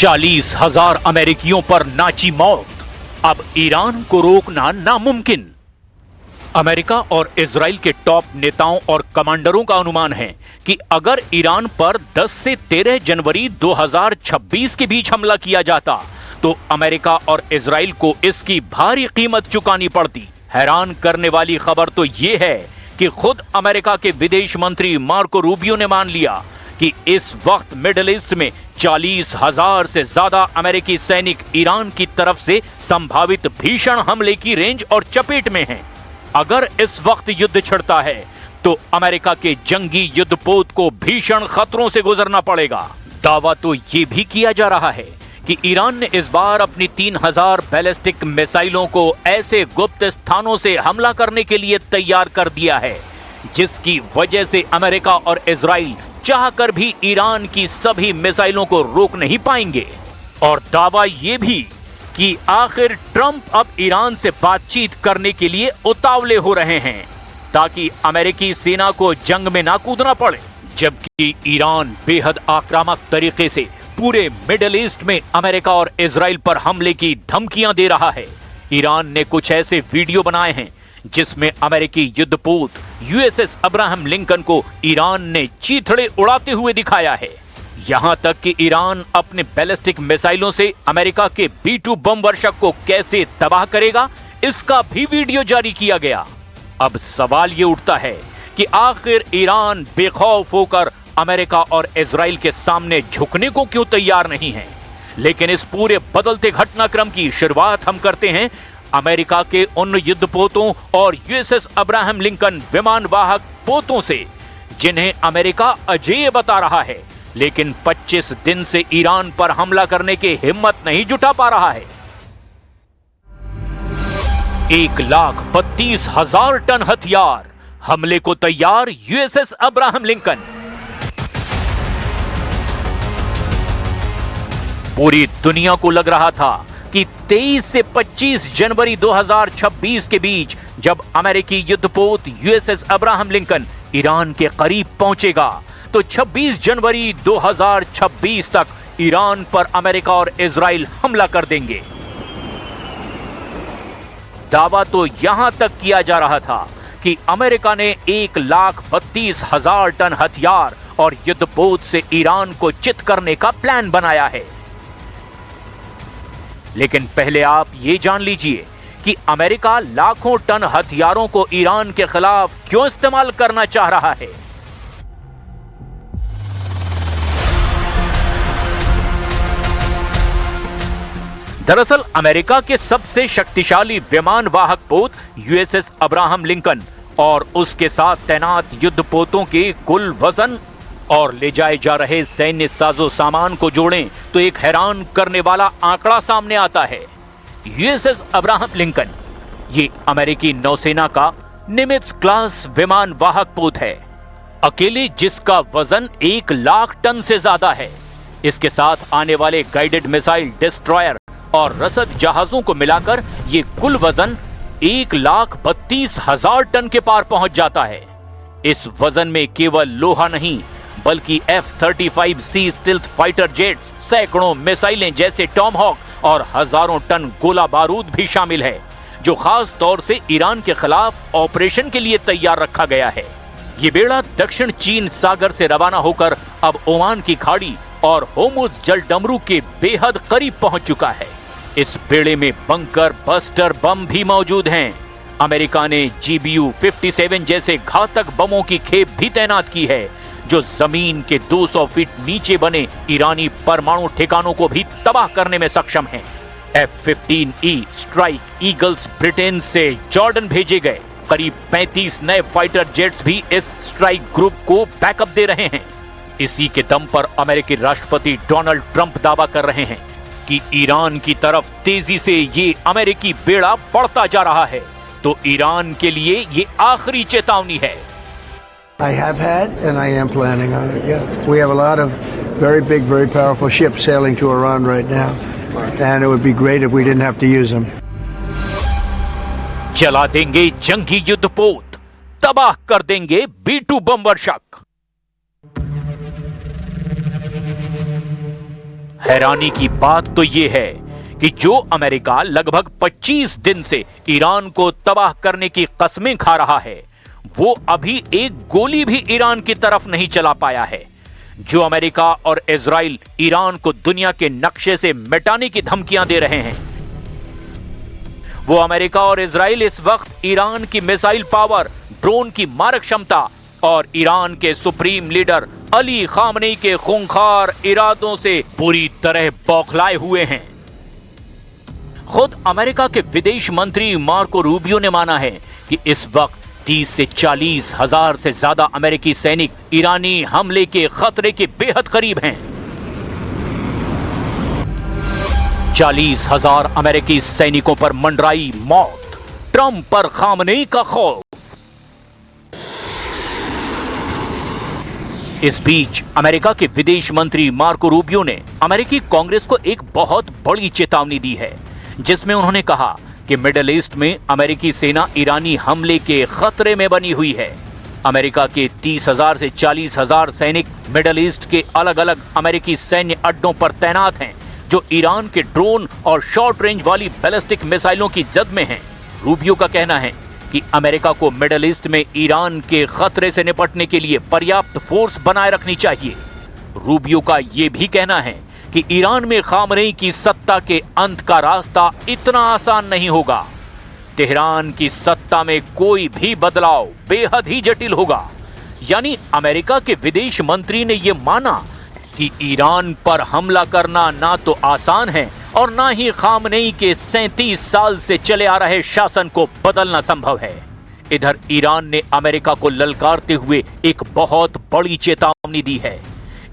40,000 अमेरिकियों पर नाची मौत। अब ईरान को रोकना नामुमकिन। अमेरिका और इजराइल के टॉप नेताओं और कमांडरों का अनुमान है कि अगर ईरान पर 10 से 13 जनवरी 2026 के बीच हमला किया जाता तो अमेरिका और इजराइल को इसकी भारी कीमत चुकानी पड़ती। हैरान करने वाली खबर तो यह है कि खुद अमेरिका के विदेश मंत्री मार्को रूबियो ने मान लिया कि इस वक्त मिडिल ईस्ट में 40,000 से ज्यादा अमेरिकी सैनिक ईरान की तरफ से संभावित भीषण हमले की रेंज और चपेट में हैं। अगर इस वक्त युद्ध छिड़ता है तो अमेरिका के जंगी युद्धपोत को भीषण खतरों से गुजरना पड़ेगा। दावा तो यह भी किया जा रहा है कि ईरान ने इस बार अपनी 3,000 बैलिस्टिक मिसाइलों को ऐसे गुप्त स्थानों से हमला करने के लिए तैयार कर दिया है जिसकी वजह से अमेरिका और इजराइल चाहकर भी ईरान की सभी मिसाइलों को रोक नहीं पाएंगे। और दावा यह भी कि आखिर ट्रंप अब ईरान से बातचीत करने के लिए उतावले हो रहे हैं ताकि अमेरिकी सेना को जंग में ना कूदना पड़े, जबकि ईरान बेहद आक्रामक तरीके से पूरे मिडिल ईस्ट में अमेरिका और इजराइल पर हमले की धमकियां दे रहा है। ईरान ने कुछ ऐसे वीडियो बनाए हैं जिसमें अमेरिकी युद्धपोत यूएसएस अब्राहम लिंकन को ईरान ने चीथड़े उड़ाते हुए दिखाया है। यहां तक कि ईरान अपने बैलिस्टिक मिसाइलों से अमेरिका के B-2 बम वर्षक को कैसे तबाह करेगा इसका भी वीडियो जारी किया गया। अब सवाल ये उठता है कि आखिर ईरान बेखौफ होकर अमेरिका और इजराइल के सामने झुकने को क्यों तैयार नहीं है। लेकिन इस पूरे बदलते घटनाक्रम की शुरुआत हम करते हैं अमेरिका के उन युद्धपोतों और यूएसएस अब्राहम लिंकन विमान वाहक पोतों से जिन्हें अमेरिका अजेय बता रहा है, लेकिन 25 दिन से ईरान पर हमला करने की हिम्मत नहीं जुटा पा रहा है। 1,32,000 टन हथियार, हमले को तैयार यूएसएस अब्राहम लिंकन। पूरी दुनिया को लग रहा था कि 23 से 25 जनवरी 2026 के बीच जब अमेरिकी युद्धपोत यूएसएस अब्राहम लिंकन ईरान के करीब पहुंचेगा तो 26 जनवरी 2026 तक ईरान पर अमेरिका और इजराइल हमला कर देंगे। दावा तो यहां तक किया जा रहा था कि अमेरिका ने 1,32,000 टन हथियार और युद्धपोत से ईरान को चित करने का प्लान बनाया है। लेकिन पहले आप ये जान लीजिए कि अमेरिका लाखों टन हथियारों को ईरान के खिलाफ क्यों इस्तेमाल करना चाह रहा है। दरअसल अमेरिका के सबसे शक्तिशाली विमान वाहक पोत यूएसएस अब्राहम लिंकन और उसके साथ तैनात युद्धपोतों के कुल वजन और ले जाए जा रहे सैन्य साजो सामान को जोड़ें तो एक हैरान करने वाला आंकड़ा सामने आता है। यूएसएस अब्राहम लिंकन ये अमेरिकी नौसेना का निमित्ज क्लास विमान वाहक पोत है, अकेले जिसका वजन 1 लाख टन से ज्यादा है। इसके साथ आने वाले गाइडेड मिसाइल डिस्ट्रॉयर और रसद जहाजों को मिलाकर ये कुल वजन 1,32,000 टन के पार पहुंच जाता है। इस वजन में केवल लोहा नहीं बल्कि F-35C स्टिल्थ फाइटर जेट्स, सैकड़ों मिसाइलें जैसे टॉमहॉक और हजारों टन गोला बारूद भी शामिल है जो खास तौर से ईरान के खिलाफ ऑपरेशन के लिए तैयार रखा गया है। ये बेड़ा दक्षिण चीन सागर से रवाना होकर अब ओमान की खाड़ी और होर्मुज जलडमरू के बेहद करीब पहुंच चुका है। इस बेड़े में बंकर बस्टर बम भी मौजूद हैं। अमेरिका ने GBU-57 जैसे घातक बमों की खेप भी तैनात की है जो जमीन के 200 फीट नीचे बने ईरानी परमाणु ठिकानों को भी तबाह करने में सक्षम हैं। F-15E स्ट्राइक ईगल्स ब्रिटेन से जॉर्डन भेजे गए। करीब 35 नए फाइटर जेट्स भी इस स्ट्राइक ग्रुप को बैकअप दे रहे हैं। इसी के दम पर अमेरिकी राष्ट्रपति डोनाल्ड ट्रंप दावा कर रहे हैं कि ईरान की तरफ तेजी से ये अमेरिकी बेड़ा बढ़ता जा रहा है, तो ईरान के लिए ये आखिरी चेतावनी है। I have had and I am planning on it. Yeah, we have a lot of very big, very powerful ships sailing to Iran right now, and it would be great if we didn't have to use them. चला देंगे जंगी युद्धपोत, तबाह कर देंगे B-2 बम वर्षक। हैरानी की बात तो यह है कि जो अमेरिका लगभग 25 दिन से ईरान को तबाह करने की कस्में खा रहा है, वो अभी एक गोली भी ईरान की तरफ नहीं चला पाया है। जो अमेरिका और इजराइल ईरान को दुनिया के नक्शे से मिटाने की धमकियां दे रहे हैं, वो अमेरिका और इजराइल इस वक्त ईरान की मिसाइल पावर, ड्रोन की मारक क्षमता और ईरान के सुप्रीम लीडर अली खामनेई के खूंखार इरादों से पूरी तरह बौखलाए हुए हैं। खुद अमेरिका के विदेश मंत्री मार्को रूबियो ने माना है कि इस वक्त 30 से 40 हजार से ज्यादा अमेरिकी सैनिक ईरानी हमले के खतरे के बेहद करीब हैं। 40,000 अमेरिकी सैनिकों पर मंडराई मौत, ट्रंप पर खामनेई का खौफ। इस बीच अमेरिका के विदेश मंत्री मार्को रूबियो ने अमेरिकी कांग्रेस को एक बहुत बड़ी चेतावनी दी है, जिसमें उन्होंने कहा कि मिडिल ईस्ट में अमेरिकी सेना ईरानी हमले के खतरे में बनी हुई है। अमेरिका के 30,000 से 40,000 सैनिक मिडिल ईस्ट के अलग अलग अमेरिकी सैन्य अड्डों पर तैनात हैं, जो ईरान के ड्रोन और शॉर्ट रेंज वाली बैलिस्टिक मिसाइलों की जद में हैं। रूबियो का कहना है कि अमेरिका को मिडिल ईस्ट में ईरान के खतरे से निपटने के लिए पर्याप्त फोर्स बनाए रखनी चाहिए। रूबियो का यह भी कहना है कि ईरान में खामनेई की सत्ता के अंत का रास्ता इतना आसान नहीं होगा। तेहरान की सत्ता में कोई भी बदलाव बेहद ही जटिल होगा। यानी अमेरिका के विदेश मंत्री ने यह माना कि ईरान पर हमला करना ना तो आसान है और ना ही खामनेई के 37 साल से चले आ रहे शासन को बदलना संभव है। इधर ईरान ने अमेरिका को ललकारते हुए एक बहुत बड़ी चेतावनी दी है।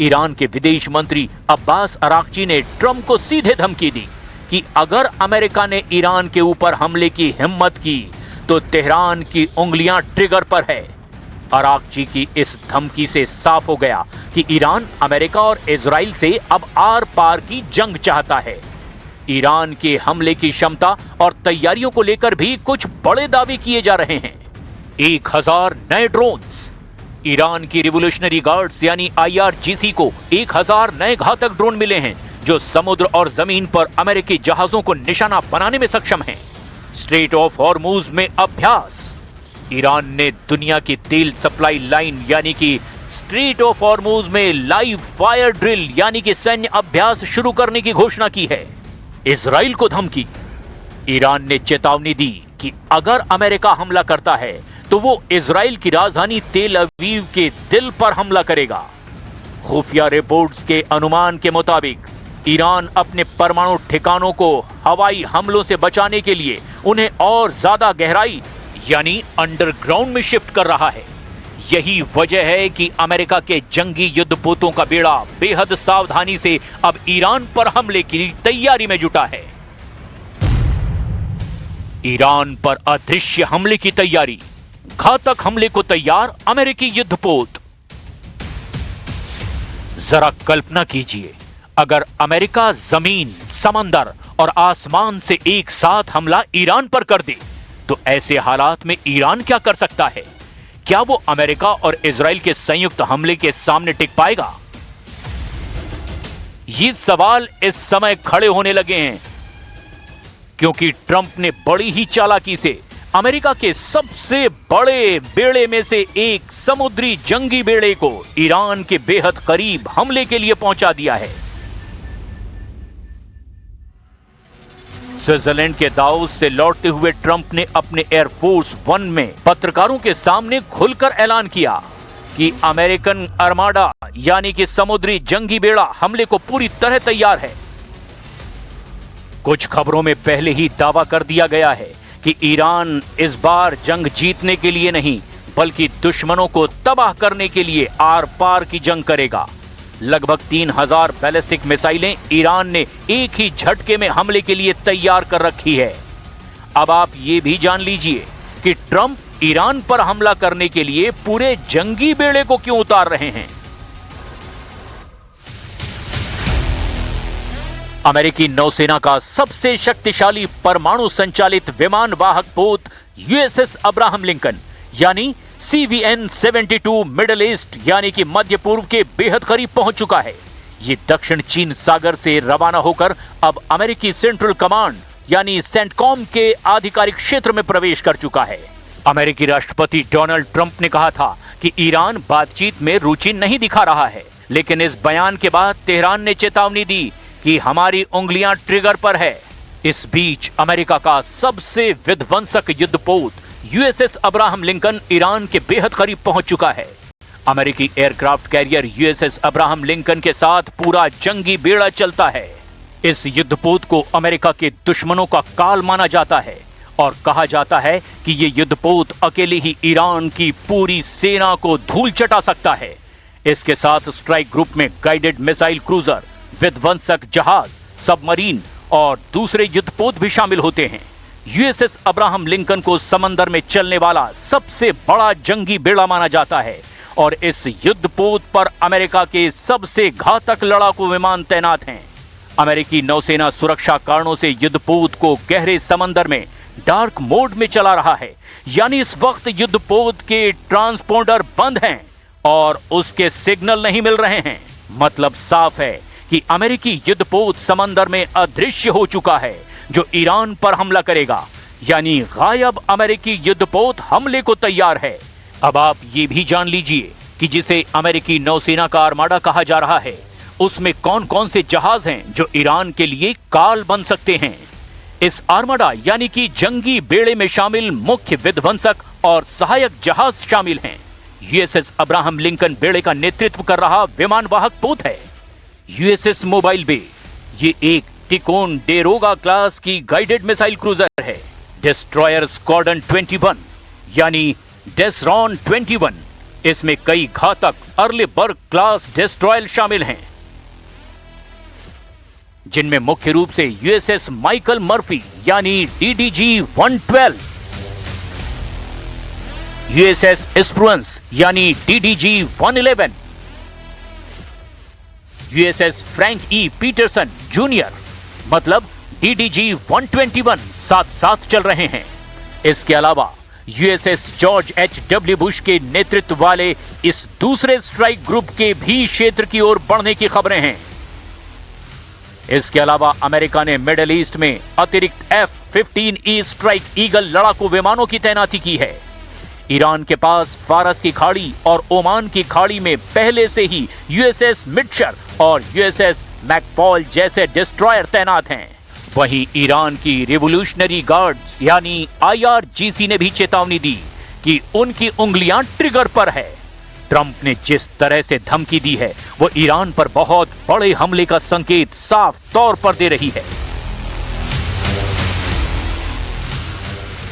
ईरान के विदेश मंत्री अब्बास अराक्ची ने ट्रंप को सीधे धमकी दी कि अगर अमेरिका ने ईरान के ऊपर हमले की हिम्मत की तो तेहरान की उंगलियां ट्रिगर पर है। अराक्ची की इस धमकी से साफ हो गया कि ईरान अमेरिका और इजराइल से अब आर पार की जंग चाहता है। ईरान के हमले की क्षमता और तैयारियों को लेकर भी कुछ बड़े दावे किए जा रहे हैं। 1000 नए ड्रोन्स। ईरान की रिवोल्यूशनरी गार्ड्स यानी IRGC को 1000 नए घातक ड्रोन मिले हैं, जो समुद्र और जमीन पर अमेरिकी जहाजों को निशाना बनाने में सक्षम हैं। स्ट्रेट ऑफ हॉर्मुज में अभ्यास। ईरान ने दुनिया की तेल सप्लाई लाइन यानी कि स्ट्रेट ऑफ हॉर्मुज में लाइव फायर ड्रिल यानी कि सैन्य अभ्यास शुरू करने की घोषणा की है। इजराइल को धमकी। ईरान ने चेतावनी दी कि अगर अमेरिका हमला करता है तो वो इजराइल की राजधानी तेल अवीव के दिल पर हमला करेगा। खुफिया रिपोर्ट्स के अनुमान के मुताबिक ईरान अपने परमाणु ठिकानों को हवाई हमलों से बचाने के लिए उन्हें और ज्यादा गहराई यानी अंडरग्राउंड में शिफ्ट कर रहा है। यही वजह है कि अमेरिका के जंगी युद्धपोतों का बेड़ा बेहद सावधानी से अब ईरान पर हमले की तैयारी में जुटा है। ईरान पर अदृश्य हमले की तैयारी, घातक हमले को तैयार अमेरिकी युद्धपोत। जरा कल्पना कीजिए, अगर अमेरिका जमीन, समंदर और आसमान से एक साथ हमला ईरान पर कर दे तो ऐसे हालात में ईरान क्या कर सकता है? क्या वो अमेरिका और इजराइल के संयुक्त हमले के सामने टिक पाएगा? ये सवाल इस समय खड़े होने लगे हैं क्योंकि ट्रंप ने बड़ी ही चालाकी से अमेरिका के सबसे बड़े बेड़े में से एक समुद्री जंगी बेड़े को ईरान के बेहद करीब हमले के लिए पहुंचा दिया है। स्विट्जरलैंड के दावोस से लौटते हुए ट्रंप ने अपने एयरफोर्स 1 में पत्रकारों के सामने खुलकर ऐलान किया कि अमेरिकन आर्माडा यानी कि समुद्री जंगी बेड़ा हमले को पूरी तरह तैयार है। कुछ खबरों में पहले ही दावा कर दिया गया है कि ईरान इस बार जंग जीतने के लिए नहीं बल्कि दुश्मनों को तबाह करने के लिए आर पार की जंग करेगा। लगभग 3000 बैलिस्टिक मिसाइलें ईरान ने एक ही झटके में हमले के लिए तैयार कर रखी है। अब आप ये भी जान लीजिए कि ट्रंप ईरान पर हमला करने के लिए पूरे जंगी बेड़े को क्यों उतार रहे हैं। अमेरिकी नौसेना का सबसे शक्तिशाली परमाणु संचालित विमान वाहक पोत USS अब्राहम लिंकन यानी CVN-72 मिडिल ईस्ट यानी कि मध्य पूर्व के बेहद करीब पहुंच चुका है। ये दक्षिण चीन सागर से रवाना होकर अब अमेरिकी सेंट्रल कमांड यानी सेंटकॉम के आधिकारिक क्षेत्र में प्रवेश कर चुका है। अमेरिकी राष्ट्रपति डोनाल्ड ट्रंप ने कहा था कि ईरान बातचीत में रुचि नहीं दिखा रहा है, लेकिन इस बयान के बाद तेहरान ने चेतावनी दी कि हमारी उंगलियां ट्रिगर पर है। इस बीच अमेरिका का सबसे विध्वंसक युद्धपोत यूएसएस अब्राहम लिंकन ईरान के बेहद करीब पहुंच चुका है। अमेरिकी aircraft carrier USS Abraham Lincoln के साथ पूरा जंगी बेड़ा चलता है। इस युद्धपोत को अमेरिका के दुश्मनों का काल माना जाता है और कहा जाता है कि ये युद्धपोत अकेले ही ईरान की पूरी सेना को धूल चटा सकता है। इसके साथ स्ट्राइक ग्रुप में गाइडेड मिसाइल क्रूजर, विध्वंसक जहाज, सबमरीन और दूसरे युद्धपोत भी शामिल होते हैं। यूएसएस अब्राहम लिंकन को समंदर में चलने वाला सबसे बड़ा जंगी बेड़ा माना जाता है और इस युद्धपोत पर अमेरिका के सबसे घातक लड़ाकू विमान तैनात हैं। अमेरिकी नौसेना सुरक्षा कारणों से युद्धपोत को गहरे समंदर में डार्क मोड में चला रहा है, यानी इस वक्त युद्धपोत के ट्रांसपोंडर बंद हैं और उसके सिग्नल नहीं मिल रहे हैं। मतलब साफ है कि अमेरिकी युद्धपोत समंदर में अदृश्य हो चुका है, जो ईरान पर हमला करेगा। यानी गायब अमेरिकी युद्धपोत हमले को तैयार है। अब आप ये भी जान लीजिए कि जिसे अमेरिकी नौसेना का आर्माडा कहा जा रहा है, उसमें कौन कौन से जहाज हैं जो ईरान के लिए काल बन सकते हैं। इस आर्माडा यानी कि जंगी बेड़े में शामिल मुख्य विध्वंसक और सहायक जहाज शामिल हैं। यूएसएस अब्राहम लिंकन बेड़े का नेतृत्व कर रहा विमान वाहक पोत है यूएसएस मोबाइल बे। ये एक टिकोन डेरोगा क्लास की गाइडेड मिसाइल क्रूजर है। डिस्ट्रॉयर स्क्वाड्रन 21 यानी डेसरॉन 21, इसमें कई घातक अर्लेबर्ग क्लास डिस्ट्रॉयर शामिल हैं, जिनमें मुख्य रूप से यूएसएस माइकल मर्फी यानी डीडीजी 112, यूएसएस एस्प्रुएंस यानी DDG 111, USS Frank E Petersen Junior मतलब डीडीजी 121 साथ साथ चल रहे हैं। इसके अलावा यूएसएस जॉर्ज एच.डब्ल्यू. बुश के नेतृत्व वाले इस दूसरे स्ट्राइक ग्रुप के भी क्षेत्र की ओर बढ़ने की खबरें हैं। इसके अलावा अमेरिका ने मिडिल ईस्ट में अतिरिक्त F-15E स्ट्राइक ईगल लड़ाकू विमानों की तैनाती की है। ईरान के पास फारस की खाड़ी और ओमान की खाड़ी में पहले से ही यूएसएस मिटशर और यूएसएस मैकफॉल जैसे डिस्ट्रॉयर तैनात हैं। वहीं ईरान की रिवोल्यूशनरी गार्ड्स यानी IRGC ने भी चेतावनी दी कि उनकी उंगलियां ट्रिगर पर है। ट्रंप ने जिस तरह से धमकी दी है, वो ईरान पर बहुत बड़े हमले का संकेत साफ तौर पर दे रही है।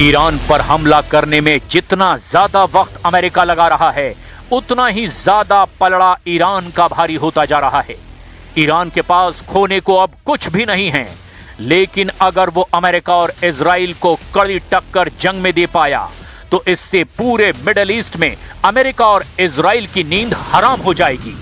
ईरान पर हमला करने में जितना ज्यादा वक्त अमेरिका लगा रहा है, उतना ही ज्यादा पलड़ा ईरान का भारी होता जा रहा है। ईरान के पास खोने को अब कुछ भी नहीं है, लेकिन अगर वो अमेरिका और इजराइल को कड़ी टक्कर जंग में दे पाया तो इससे पूरे मिडिल ईस्ट में अमेरिका और इजराइल की नींद हराम हो जाएगी।